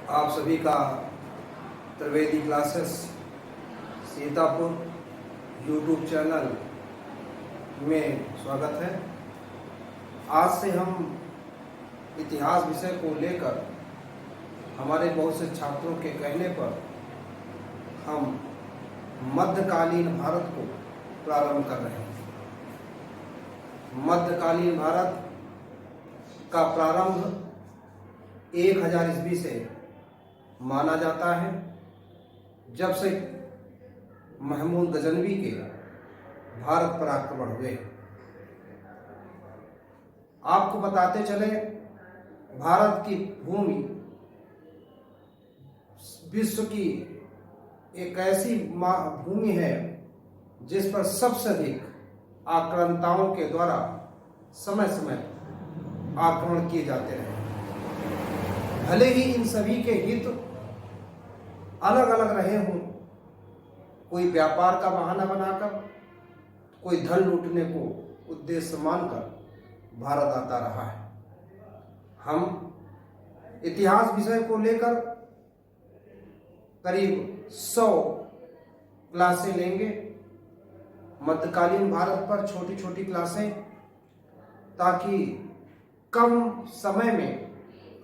आप सभी का Trivedi classes Sitapur YouTube channel में स्वागत है। आज से हम इतिहास विषय को लेकर हमारे बहुत से छात्रों के कहने पर हम मध्यकालीन भारत को प्रारंभ कर रहे हैं। मध्यकालीन भारत का प्रारंभ 1000 ईस्वी से माना जाता है, जब से महमूद गजनवी के भारत पर आक्रमण हुए। आपको बताते चले, भारत की भूमि विश्व की एक ऐसी भूमि है जिस पर सबसे अधिक आक्रांताओं के द्वारा समय समय आक्रमण किए जाते रहे। भले ही इन सभी के हित अलग अलग रहे हों, कोई व्यापार का बहाना बनाकर, कोई धन लूटने को उद्देश्य मानकर भारत आता रहा है। हम इतिहास विषय को लेकर करीब 100 क्लासें लेंगे। मध्यकालीन भारत पर छोटी छोटी क्लासें, ताकि कम समय में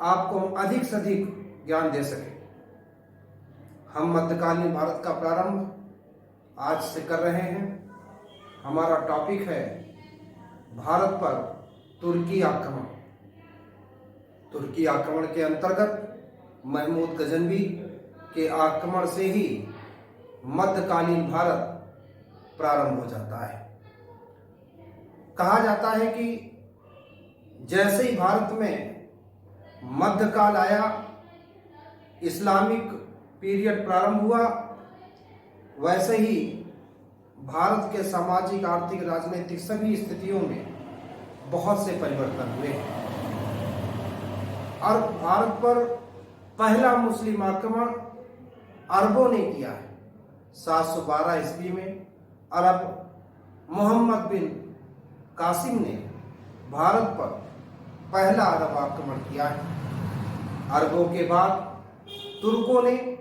आपको हम अधिक से अधिक ज्ञान दे सकें। हम मध्यकालीन भारत का प्रारंभ आज से कर रहे हैं। हमारा टॉपिक है भारत पर तुर्की आक्रमण। तुर्की आक्रमण के अंतर्गत महमूद गजनवी के आक्रमण से ही मध्यकालीन भारत प्रारंभ हो जाता है। कहा जाता है कि जैसे ही भारत में मध्यकाल आया, इस्लामिक पीरियड प्रारंभ हुआ, वैसे ही भारत के सामाजिक, आर्थिक, राजनीतिक सभी स्थितियों में बहुत से परिवर्तन हुए और भारत पर पहला मुस्लिम आक्रमण अरबों ने किया है। 712 ईस्वी में अरब मोहम्मद बिन कासिम ने भारत पर पहला अरब आक्रमण किया है। अरबों के बाद तुर्कों ने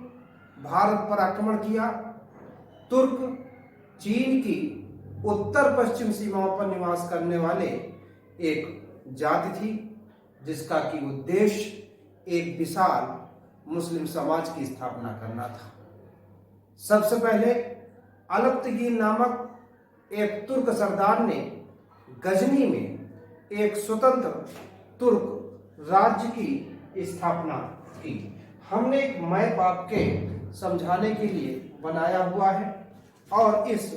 भारत पर आक्रमण किया। तुर्क चीन की उत्तर पश्चिम सीमाओं पर निवास करने वाले एक जाति थी, जिसका कि उद्देश्य एक विशाल मुस्लिम समाज की स्थापना करना था। सबसे पहले अलप्तगीन नामक एक तुर्क सरदार ने गजनी में एक स्वतंत्र तुर्क राज्य की स्थापना की। हमने एक मैप आपके समझाने के लिए बनाया हुआ है और इस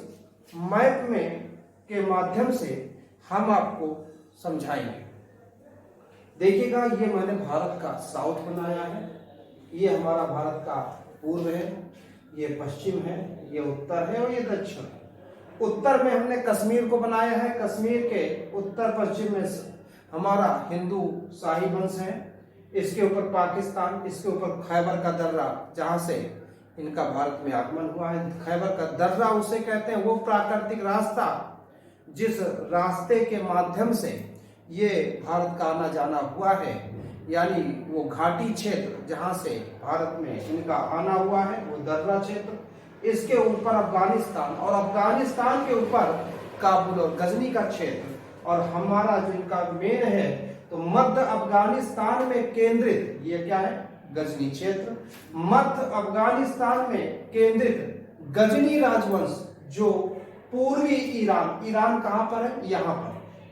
मैप में के माध्यम से हम आपको समझाएंगे। देखिएगा, ये मैंने भारत का साउथ बनाया है। ये हमारा भारत का पूर्व है, ये पश्चिम है, ये उत्तर है और ये दक्षिण है। उत्तर में हमने कश्मीर को बनाया है। कश्मीर के उत्तर पश्चिम में हमारा हिंदू शाही वंश है। इसके ऊपर पाकिस्तान, इसके ऊपर खैबर का दर्रा, जहां से इनका भारत में आगमन हुआ है। खैबर का दर्रा उसे कहते हैं, वो प्राकृतिक रास्ता जिस रास्ते के माध्यम से ये भारत का आना जाना हुआ है, यानी वो घाटी क्षेत्र जहां से भारत में इनका आना हुआ है, वो दर्रा क्षेत्र। इसके ऊपर अफगानिस्तान और अफगानिस्तान के ऊपर काबुल और गजनी का क्षेत्र, और हमारा जो इनका मेन है तो मध्य अफगानिस्तान में केंद्रित, ये क्या है, गजनी क्षेत्र। मध्य अफगानिस्तान में केंद्रित गजनी राजवंश, जो पूर्वी ईरान, ईरान कहां पर है,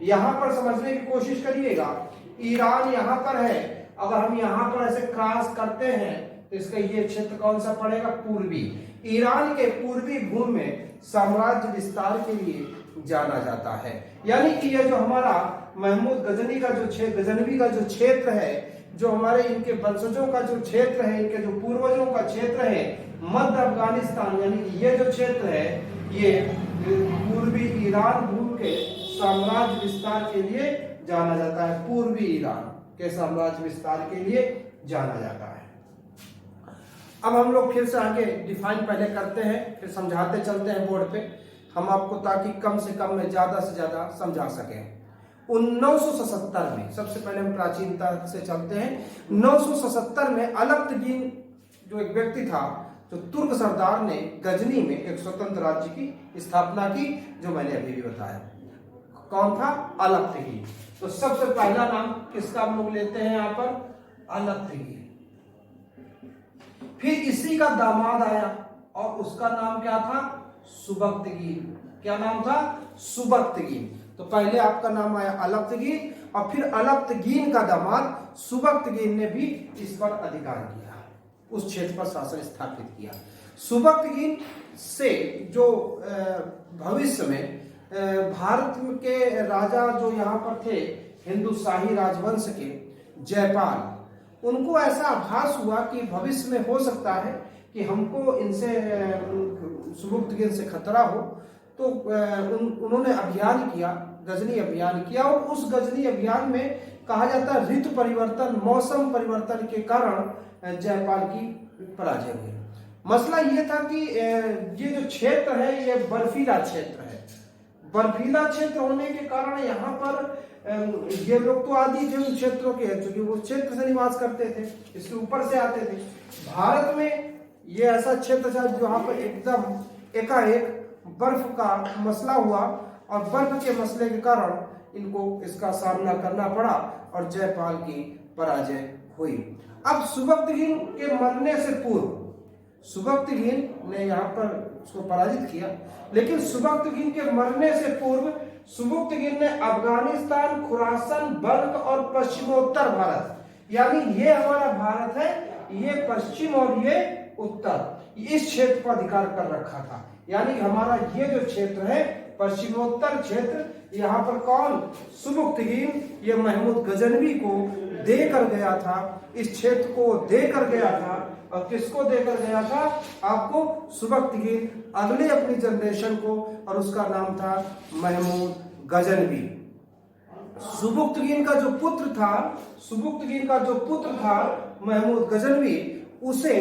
यहां पर समझने की कोशिश करिएगा। ईरान यहां पर है। अगर हम यहां पर ऐसे क्रॉस करते हैं तो इसका ये क्षेत्र कौन सा पड़ेगा, पूर्वी। ईरान के पूर्वी भूमि में साम्राज्य विस्तार के लिए जाना जाता है। यानी कि ये जो हमारा महमूद गजनी का जो क्षेत्र, गजनवी का जो क्षेत्र है, जो हमारे इनके वंशजों का जो क्षेत्र है, इनके जो पूर्वजों का क्षेत्र है, मध्य अफगानिस्तान, यानी कि ये जो क्षेत्र है, ये पूर्वी ईरान भूमि के साम्राज्य विस्तार के लिए जाना जाता है। पूर्वी ईरान के साम्राज्य विस्तार के लिए जाना जाता है। अब हम लोग फिर से आगे डिफाइन पहले करते हैं, फिर समझाते चलते हैं बोर्ड पे हम आपको, ताकि कम से कम में ज्यादा से ज्यादा समझा सकें। 977 में, सबसे पहले हम प्राचीनता से चलते हैं, 977 में अलप्तगीन जो एक व्यक्ति था, जो तुर्क सरदार ने गजनी में एक स्वतंत्र राज्य की स्थापना की, जो मैंने अभी भी बताया। कौन था? अलप्तगीन। तो सबसे पहला नाम किसका हम लोग लेते हैं यहाँ पर? अलप्तगीन। फिर इसी का दामाद आया और उसका नाम क्या था? सुबक्तगीन। क्या नाम था? सुबक्तगीन। तो पहले आपका नाम आया अलप्तगीन और फिर अलप्तगीन का दामाद सुबक्तगीन ने भी इस पर अधिकार किया, उस क्षेत्र पर शासन स्थापित किया। सुबक्तगीन से जो भविष्य में भारत के राजा जो यहाँ पर थे, हिंदू शाही राजवंश के जयपाल, उनको ऐसा आभास हुआ कि भविष्य में हो सकता है कि हमको इनसे सुबक्तगीन से खतरा हो, तो उन्होंने अभियान किया, गजनी अभियान किया। और उस गजनी अभियान में कहा जाता है ऋतु परिवर्तन, मौसम परिवर्तन के कारण जयपाल की पराजय हुई। मसला ये था कि ये जो क्षेत्र है ये बर्फीला क्षेत्र है। बर्फीला क्षेत्र होने के कारण यहाँ पर ये लोग तो आदि थे उन क्षेत्रों के, क्योंकि वो क्षेत्र से निवास करते थे, इसके ऊपर से आते थे। भारत में ये ऐसा क्षेत्र था जहाँ पर एकदम एकाएक बर्फ का मसला हुआ और बर्फ के मसले के कारण इनको इसका सामना करना पड़ा और जयपाल की पराजय हुई। अब सुबक्तगीन के मरने से पूर्व सुबक्तगीन ने यहाँ पर उसको पराजित किया, लेकिन सुबक्तगीन के मरने से पूर्व सुबक्तगीन ने अफगानिस्तान, खुरासन, बल्ख और पश्चिमोत्तर भारत, यानी ये हमारा भारत है, ये पश्चिम और ये उत्तर, इस क्षेत्र पर अधिकार कर रखा था। यानी हमारा ये जो क्षेत्र है पश्चिमोत्तर क्षेत्र, यहाँ पर कौन? सुबक्तगीन ये महमूद गजनवी को देकर गया था, इस क्षेत्र को देकर गया था। और किसको देकर गया था? आपको सुबक्तगीन अगले अपनी जनरेशन को, और उसका नाम था महमूद गजनवी। सुबक्तगीन का जो पुत्र था महमूद गजनवी, उसे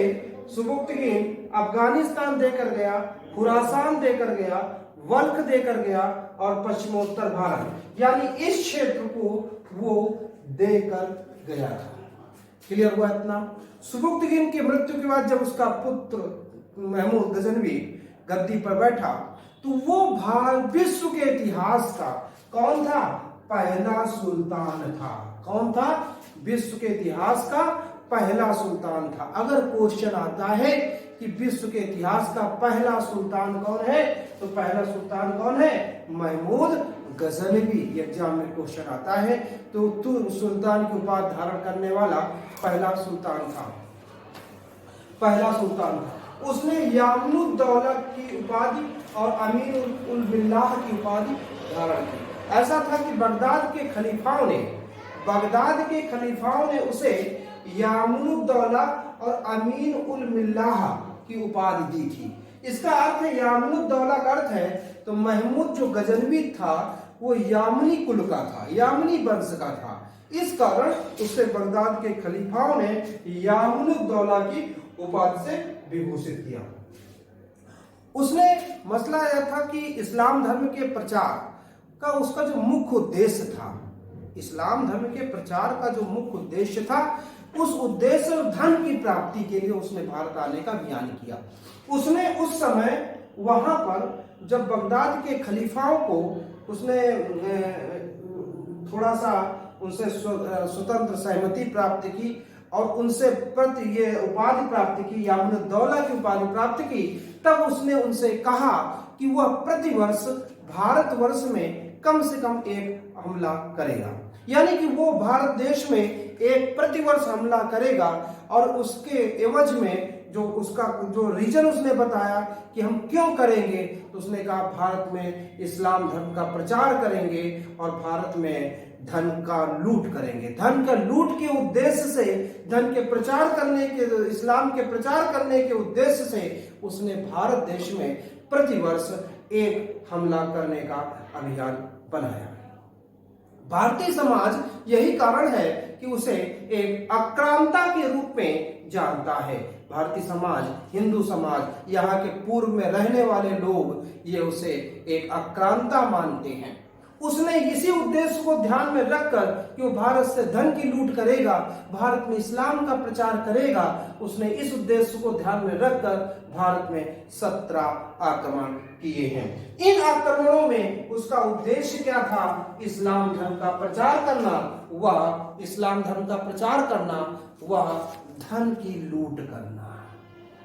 सुबक्तगीन अफगानिस्तान देकर गया, खुरासान देकर गया, वल्ख देकर गया और पश्चिमोत्तर भारत, यानी इस क्षेत्र को वो देकर गया था। क्लियर हुआ इतना? सुबक्तगीन की मृत्यु के बाद जब उसका पुत्र महमूद गजनवी गद्दी पर बैठा, तो वो विश्व के इतिहास का कौन था? पहला सुल्तान था। कौन था? विश्व के इतिहास का पहला सुल्तान था। अगर क्वेश्चन आता है कि विश्व के इतिहास का पहला सुल्तान कौन है, तो पहला सुल्तान कौन है? महमूद गजनवी। एग्जाम में क्वेश्चन आता है तो सुल्तान की उपाधि धारण करने वाला पहला सुल्तान था। उसने यामुनुद्दौला की उपाधि और अमीर उल बिल्लाह की उपाधि धारण की। ऐसा था कि बगदाद के खलीफाओं ने उसे यामुनुद्दौला और अमीर उल बिल्लाह की उपाधि दी थी। इसका अर्थ है, यामुनुद्दौला का अर्थ है, तो महमूद जो गजनवी था वो यामनी कुल का था, यामनी वंश का था। इस कारण उसे बगदाद के खलीफाओं ने यामुनुद्दौला की उपाधि से विभूषित किया। उसने मसला यह था कि इस्लाम धर्म के प्रचार का उसका जो मुख्य उद्देश्य था, इस्लाम धर्म के प्रचार का जो मुख्य उद्देश्य था, उस उद्देश्य और धन की प्राप्ति के लिए उसने भारत आने का अभियान किया। उसने उस समय वहां पर जब बगदाद के खलीफाओं को उसने थोड़ा सा उनसे स्वतंत्र सहमति प्राप्त की और उनसे प्रति ये उपाधि प्राप्त की, यामुनुद्दौला की उपाधि प्राप्त की, तब उसने उनसे कहा कि वह प्रतिवर्ष भारतवर्ष में कम से कम एक हमला करेगा, यानी कि वो भारत देश में एक प्रतिवर्ष हमला करेगा और उसके एवज में जो रीजन उसने बताया कि हम क्यों करेंगे, तो उसने कहा भारत में इस्लाम धर्म का प्रचार करेंगे और भारत में धन का लूट करेंगे। धन का लूट के उद्देश्य से, धन के प्रचार करने के, इस्लाम के प्रचार करने के उद्देश्य से उसने भारत देश में प्रतिवर्ष एक हमला करने का अभियान बनाया। भारतीय समाज यही कारण है कि उसे एक आक्रांता के रूप में जानता है। भारतीय समाज, हिंदू समाज, यहाँ के पूर्व में रहने वाले लोग ये उसे एक आक्रांता मानते हैं। उसने इसी उद्देश्य को ध्यान में रखकर कि वो भारत से धन की लूट करेगा, भारत में इस्लाम का प्रचार करेगा, उसने इस उद्देश्य को ध्यान में रखकर भारत में 17 आक्रमण किए हैं। इन आक्रमणों में उसका उद्देश्य क्या था? इस्लाम धर्म का प्रचार करना, वह इस्लाम धर्म का प्रचार करना, वह धन की लूट करना,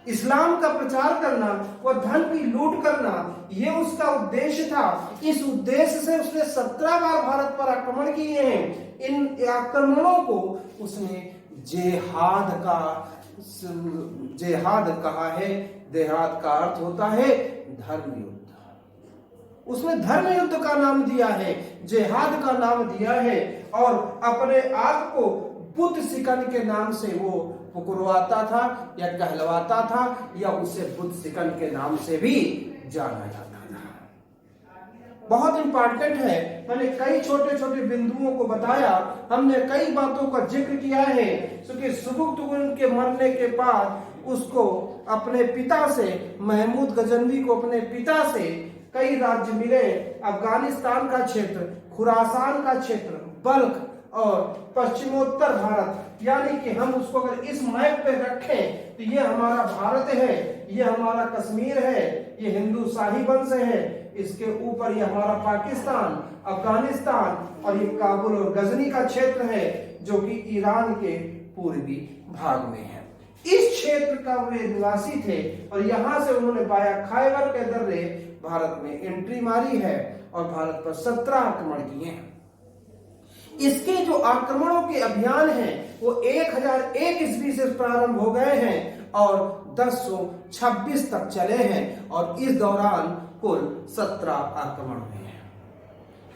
इस्लाम का प्रचार करना व धन की लूट करना, यह उसका उद्देश्य था। इस उद्देश्य से उसने 17 बार भारत पर आक्रमण किए हैं। इन आक्रमणों को उसने जेहाद कहा है। देहाद का अर्थ होता है धर्म युद्ध। उसने धर्म युद्ध का नाम दिया है, जेहाद का नाम दिया है, और अपने आप को बुद्ध सिकन के नाम से वो पुकारवाता था या कहलवाता था, या उसे बुद्ध सिकन के नाम से भी जाना जाता था। बहुत इंपॉर्टेंट है। मैंने कई छोटे छोटे बिंदुओं को बताया, हमने कई बातों का जिक्र किया है। क्योंकि सुबुक्तुगुन के मरने के बाद उसको अपने पिता से, महमूद गजनवी को अपने पिता से कई राज्य मिले। अफगानिस्तान का क्षेत्र, खुरासान का क्षेत्र, बल्ख और पश्चिमोत्तर भारत, यानी कि हम उसको अगर इस मैप पे रखें तो ये हमारा भारत है, ये हमारा कश्मीर है, ये हिंदू शाही वंश है, इसके ऊपर ये हमारा पाकिस्तान, अफगानिस्तान, और ये काबुल और गजनी का क्षेत्र है जो कि ईरान के पूर्वी भाग में है। इस क्षेत्र का वे निवासी थे और यहाँ से उन्होंने बाया खैबर के दर्रे भारत में एंट्री मारी है और भारत पर 17 आक्रमण किए हैं। इसके जो आक्रमणों के अभियान हैं वो 1001 ईस्वी से प्रारंभ हो गए हैं और 1026 तक चले हैं, और इस दौरान कुल 17 आक्रमण हुए हैं।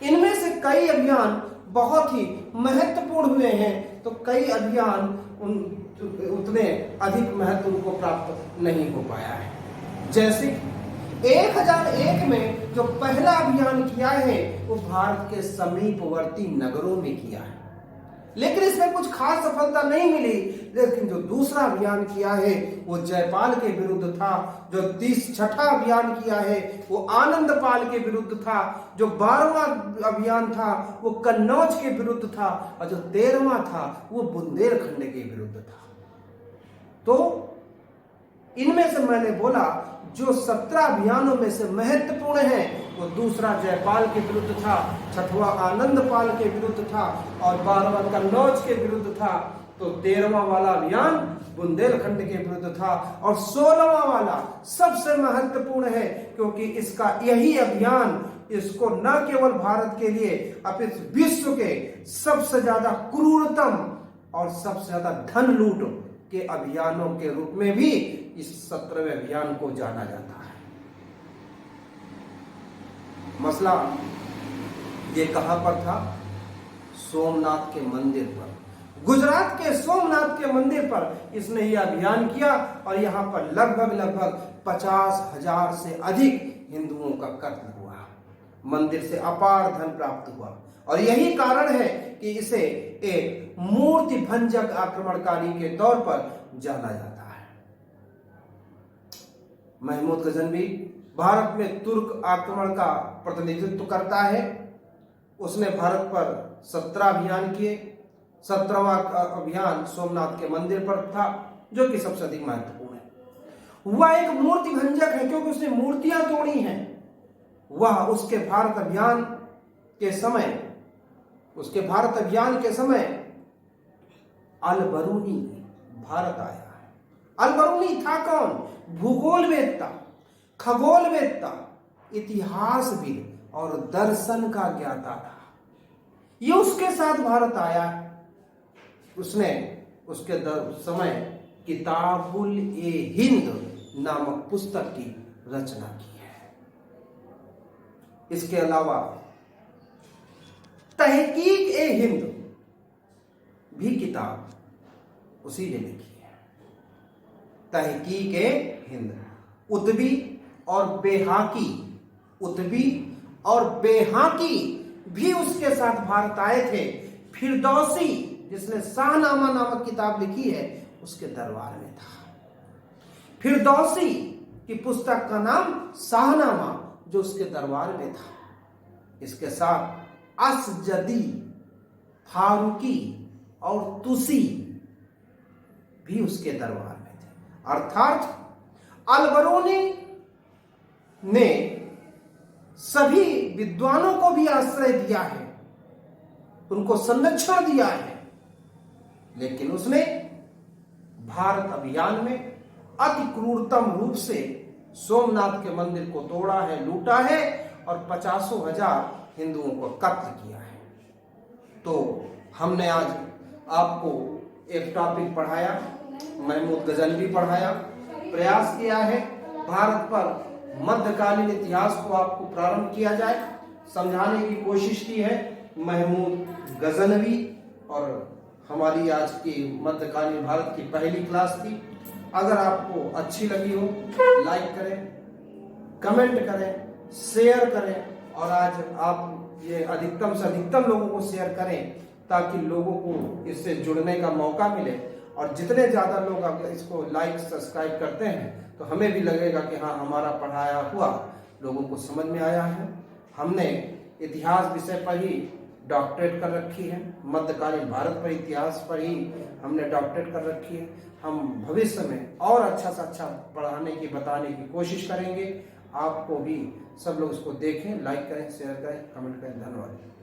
इनमें से कई अभियान बहुत ही महत्वपूर्ण हुए हैं, तो कई अभियान उतने अधिक महत्व उनको प्राप्त नहीं हो पाया है। जैसे 1001 में जो पहला अभियान किया है वो भारत के समीपवर्ती नगरों में किया है, लेकिन इसमें कुछ खास सफलता नहीं मिली। लेकिन जो दूसरा अभियान किया है वो जयपाल के विरुद्ध था। जो 36वां अभियान किया है वो आनंदपाल के विरुद्ध था। जो 12वां अभियान था वो कन्नौज के विरुद्ध था, और जो 13वां था वो बुंदेलखंड के विरुद्ध था। तो इनमें से मैंने बोला जो 17 अभियानों में से महत्वपूर्ण है वो दूसरा जयपाल के विरुद्ध था, 6वां आनंदपाल के विरुद्ध था और 12वां कन्नौज के विरुद्ध था। तो 13वां वाला अभियान बुंदेलखंड के विरुद्ध था, और 16वां वाला सबसे महत्वपूर्ण है क्योंकि इसका यही अभियान इसको न केवल भारत के लिए अपितु विश्व के सबसे ज्यादा क्रूरतम और सबसे ज्यादा धन लूट के अभियानों के रूप में भी इस 17वें अभियान को जाना जाता है। मसला ये कहां पर था? सोमनाथ के मंदिर पर, गुजरात के सोमनाथ के मंदिर पर इसने यह अभियान किया, और यहां पर लगभग 50,000 से अधिक हिंदुओं का कत्ल हुआ। मंदिर से अपार धन प्राप्त हुआ, और यही कारण है कि इसे एक मूर्ति भंजक आक्रमणकारी के तौर पर जाना जाता है। महमूद गजनवी भारत में तुर्क आक्रमण का प्रतिनिधित्व करता है। उसने भारत पर 17 अभियान किए। 17वां अभियान सोमनाथ के मंदिर पर था, जो कि सबसे अधिक महत्वपूर्ण है। वह एक मूर्ति भंजक है क्योंकि उसने मूर्तियां तोड़ी हैं। वह उसके भारत अभियान के समय अलबरूनी भारत आया है। अलबरूनी था कौन? भूगोलवेत्ता, खगोलवेत्ता, इतिहासविद और दर्शन का ज्ञाता था। ये उसके साथ भारत आया। उसने उसके समय किताबुल ए हिंद नामक पुस्तक की रचना की है। इसके अलावा तहकीक ए हिंद भी किताब उसी ने लिखी है। तहकीक ए हिंद। उतबी और बेहाकी भी उसके साथ भारत आए थे। फिरदौसी जिसने शाहनामा नामक किताब लिखी है उसके दरबार में था। फिरदौसी की पुस्तक का नाम शाहनामा जो उसके दरबार में था। इसके साथ असजदी, फारूकी और तुसी भी उसके दरबार में थे। अर्थात अलबरूनी ने सभी विद्वानों को भी आश्रय दिया है, उनको संरक्षण दिया है, लेकिन उसने भारत अभियान में अति क्रूरतम रूप से सोमनाथ के मंदिर को तोड़ा है, लूटा है और 50,000 हिंदुओं को कत्ल किया है। तो हमने आज आपको एक टॉपिक पढ़ाया, महमूद गजनवी पढ़ाया, प्रयास किया है भारत पर मध्यकालीन इतिहास को आपको प्रारंभ किया जाए, समझाने की कोशिश की है महमूद गजनवी। और हमारी आज की मध्यकालीन भारत की पहली क्लास थी। अगर आपको अच्छी लगी हो लाइक करें, कमेंट करें, शेयर करें और आज आप ये अधिकतम से अधिकतम लोगों को शेयर करें ताकि लोगों को इससे जुड़ने का मौका मिले। और जितने ज़्यादा लोग अगर इसको लाइक सब्सक्राइब करते हैं तो हमें भी लगेगा कि हाँ, हमारा पढ़ाया हुआ लोगों को समझ में आया है। हमने इतिहास विषय पर ही डॉक्टरेट कर रखी है, मध्यकालीन भारत पर इतिहास पर ही हमने डॉक्टरेट कर रखी है। हम भविष्य में और अच्छा से अच्छा पढ़ाने की, बताने की कोशिश करेंगे। आपको भी सब लोग इसको देखें, लाइक करें, शेयर करें, कमेंट करें। धन्यवाद।